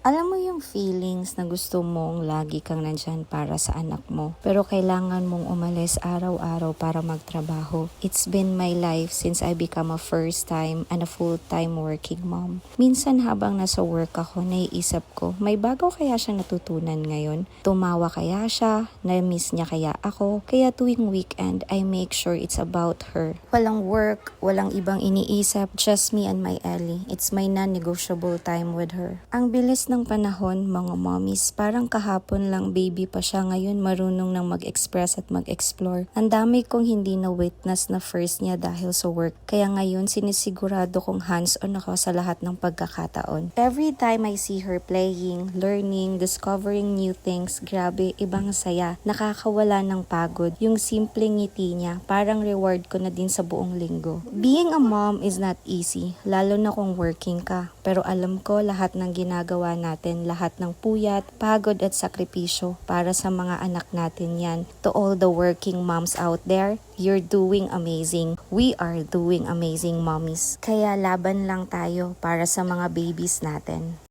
Alam mo yung feelings na gusto mong lagi kang nandyan para sa anak mo, pero kailangan mong umalis araw-araw para magtrabaho. It's been my life since I become a first time and a full-time working mom. Minsan habang nasa work ako, naiisip ko, may bago kaya siyang natutunan ngayon? Tumawa kaya siya? Na-miss niya kaya ako? Kaya tuwing weekend, I make sure it's about her. Walang work, walang ibang iniisip, just me and my Ellie. It's my non-negotiable time with her. Ang bilis ng panahon, mga mommies, parang kahapon lang baby pa siya, ngayon marunong nang mag-express at mag-explore. Ang dami kong hindi na-witness na first niya dahil sa work, kaya ngayon sinisigurado kong hands-on ako sa lahat ng pagkakataon. Every time I see her playing, learning, discovering new things, grabe, ibang saya. Nakakawala ng pagod. Yung simpleng ngiti niya, parang reward ko na din sa buong linggo. Being a mom is not easy, lalo na kung working ka. Pero alam ko lahat ng ginagawa natin, lahat ng puyat, pagod at sakripisyo para sa mga anak natin yan. To all the working moms out there, you're doing amazing. We are doing amazing, mommies. Kaya laban lang tayo para sa mga babies natin.